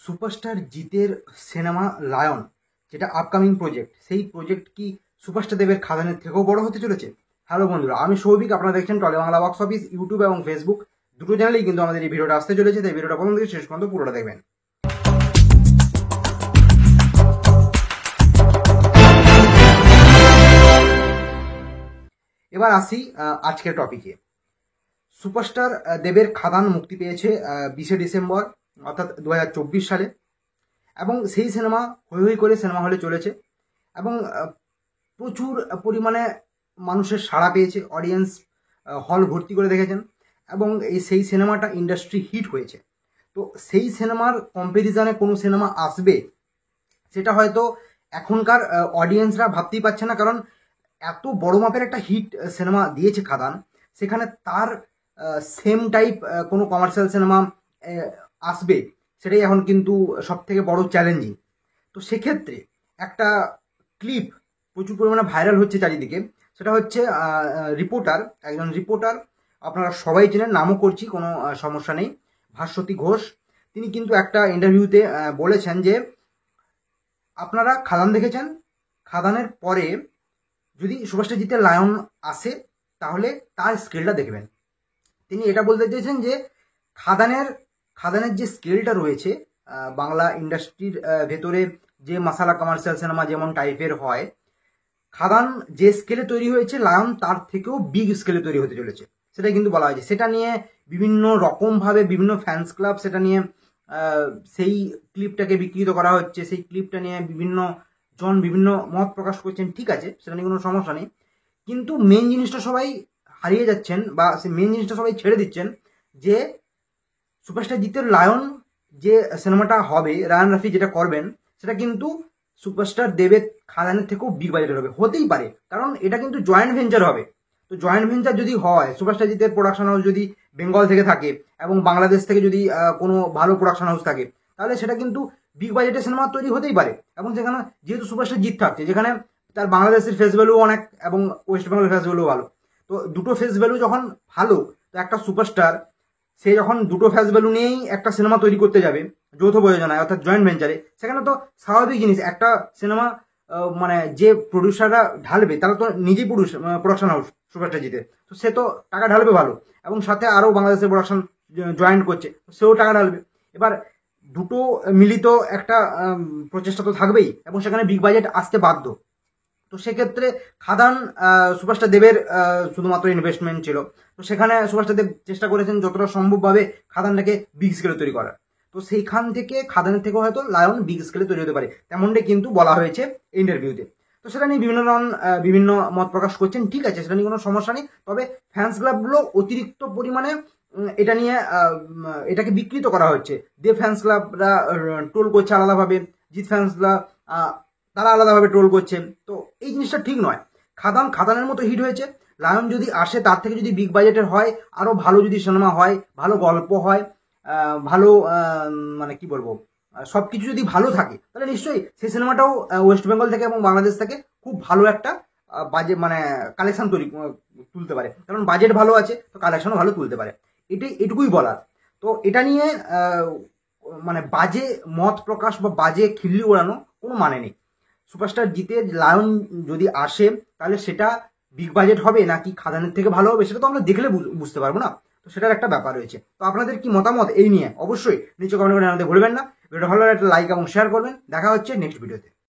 Superstar জিতের cinema lion, যেটা upcoming project, সেই প্রজেক্ট কি সুপারস্টার দেবের খাদানের থেকেও বড় হতে চলেছে? হ্যালো বন্ধুরা, আমি সৌভিক। আপনারা দেখছেন টলে বাংলা বক্স অফিস। ইউটিউব এবং ফেসবুক দুটো চ্যানেলেই কিন্তু আমাদের এই ভিডিওটা আসতে চলেছে, তাই ভিডিওটা প্রথম থেকে শেষ পর্যন্ত পুরোটা দেখবেন। এবার আসি আজকের টপিকে। সুপারস্টার দেবের খাদান মুক্তি পেয়েছে 20শে ডিসেম্বর অর্থাৎ 2024 সালে, এবং সেই সিনেমা হই হই করে সিনেমা হলে চলেছে এবং প্রচুর পরিমাণে মানুষের সাড়া পেয়েছে। অডিয়েন্স হল ভর্তি করে দেখেছেন এবং সেই সিনেমাটা ইন্ডাস্ট্রি হিট হয়েছে। তো সেই সিনেমার কম্প্যারিজনে কোনো সিনেমা আসবে সেটা হয়তো এখনকার অডিয়েন্সরা ভাবতেই পারছে না, কারণ এত বড় মাপের একটা হিট সিনেমা দিয়েছে খাদান, সেখানে তার সেম টাইপ কোনো কমার্শিয়াল সিনেমা আসবে সেটাই এখন কিন্তু সব থেকে বড় চ্যালেঞ্জিং। তো সেক্ষেত্রে একটা ক্লিপ প্রচুর পরিমাণে ভাইরাল হচ্ছে চারিদিকে, সেটা হচ্ছে একজন রিপোর্টার, আপনারা সবাই চেনেন, নামও করছি, কোনো সমস্যা নেই, ভাস্বতী ঘোষ। তিনি কিন্তু একটা ইন্টারভিউতে বলেছেন যে আপনারা খাদান দেখেছেন, খাদানের পরে যদি সুপারস্টার জিতের লায়ন আসে তাহলে তার স্কেলটা দেখবেন। তিনি এটা বলতে চেয়েছেন যে খাদানের যে স্কেলটা রয়েছে বাংলা ইন্ডাস্ট্রির ভেতরে, যে মাসালা কমার্শিয়াল সিনেমা যেমন টাইপের হয়, খাদান যে স্কেলে তৈরি হয়েছে লায়ন তার থেকেও বিগ স্কেলে তৈরি হতে চলেছে, সেটাই কিন্তু বলা হয়েছে। সেটা নিয়ে বিভিন্ন রকমভাবে বিভিন্ন ফ্যান্স ক্লাব সেটা নিয়ে সেই ক্লিপটাকে বিকৃত করা হচ্ছে, সেই ক্লিপটা নিয়ে বিভিন্ন মত প্রকাশ করছেন। ঠিক আছে, সেটা নিয়ে কোনো সমস্যা নেই, কিন্তু মেন জিনিসটা সবাই হারিয়ে যাচ্ছেন বা মেন জিনিসটা সবাই ছেড়ে দিচ্ছেন যে সুপারস্টার জিতের লায়ন যে সিনেমাটা হবে, রায়ান রাফি যেটা করবেন, সেটা কিন্তু সুপারস্টার দেবের খাদানের থেকেও বিগ বাজেটের হবে, হতেই পারে, কারণ এটা কিন্তু জয়েন্ট ভেঞ্চার হবে। তো জয়েন্ট ভেঞ্চার যদি হয়, সুপারস্টার জিতের প্রোডাকশন হাউস যদি বেঙ্গল থেকে থাকে এবং বাংলাদেশ থেকে যদি কোনো ভালো প্রোডাকশন হাউস থাকে, তাহলে সেটা কিন্তু বিগ বাজেটের সিনেমা তৈরি হতেই পারে। এবং সেখানে যেহেতু সুপারস্টার জিত থাকছে, যেখানে তার বাংলাদেশের ফেস ভ্যালু অনেক এবং ওয়েস্ট বেঙ্গলের ফেস ভ্যালু ভালো, তো দুটো ফেস ভ্যালু যখন ভালো, তো একটা সুপারস্টার সে যখন দুটো ফেস ভ্যালু নিয়েই একটা সিনেমা তৈরি করতে যাবে যৌথ প্রযোজনায় অর্থাৎ জয়েন্ট ভেঞ্চারে, সেখানে তো স্বাভাবিক জিনিস, একটা সিনেমা মানে যে প্রডিউসাররা ঢালবে তারা তো নিজেই প্রোডাকশন হাউস সুপারস্টার জিতে, তো সে তো টাকা ঢালবে ভালো, এবং সাথে আরও বাংলাদেশের প্রোডাকশন জয়েন্ট করছে, সেও টাকা ঢালবে। এবার দুটো মিলিত একটা প্রচেষ্টা তো থাকবেই এবং সেখানে বিগ বাজেট আসতে বাধ্য। তো সেক্ষেত্রে খাদান সুপারস্টার দেবের শুধুমাত্র ইনভেস্টমেন্ট ছিল, তো সেখানে সুপারস্টার দেব চেষ্টা করেছেন যতটা সম্ভবভাবে খাদানটাকে বিগ স্কেলে তৈরি করার। তো সেইখান থেকে খাদানের থেকে হয়তো লায়ন বিগ স্কেলে তৈরি হতে পারে, তেমনটাই কিন্তু বলা হয়েছে ইন্টারভিউতে। তো সেটা নিয়ে বিভিন্ন মত প্রকাশ করছেন। ঠিক আছে, সেটা নিয়ে কোনো সমস্যা নেই, তবে ফ্যান্স ক্লাবগুলো অতিরিক্ত পরিমাণে এটা নিয়ে এটাকে বিকৃত করা হচ্ছে। দেব ফ্যান্স ক্লাবরা ট্রোল করছে আলাদাভাবে, জিৎ ফ্যান্স ক্লাব তারা আলাদাভাবে ট্রোল করছে। তো এই জিনিসটা ঠিক নয়। খাদানের মতো হিট হয়েছে, লায়ন যদি আসে তার থেকে যদি বিগ বাজেটের হয়, আরও ভালো যদি সিনেমা হয়, ভালো গল্প হয়, ভালো মানে কি বলবো, সব কিছু যদি ভালো থাকে, তাহলে নিশ্চয়ই সেই সিনেমাটাও ওয়েস্ট বেঙ্গল থেকে এবং বাংলাদেশ থেকে খুব ভালো একটা বাজেট মানে কালেকশন তুলতে পারে, কারণ বাজেট ভালো আছে তো কালেকশনও ভালো তুলতে পারে। এটুকুই বলার। তো এটা নিয়ে মানে বাজে মত প্রকাশ বা বাজে খিল্লি ওড়ানো কোনো মানে নেই। সুপারস্টার জিতে লায়ন যদি আসে তাহলে সেটা বিগ বাজেট হবে নাকি খাদানের থেকে ভালো হবে, সেটা তো আমরা দেখলে বুঝতে পারবো না। তো সেটার একটা ব্যাপার রয়েছে। তো আপনাদের কি মতামত এই নিয়ে অবশ্যই নিচে কমেন্ট করে জানাতে ভুলবেন না। ভিডিওটা ভালো লাগলে একটা লাইক এবং শেয়ার করবেন। দেখা হচ্ছে নেক্সট ভিডিওতে।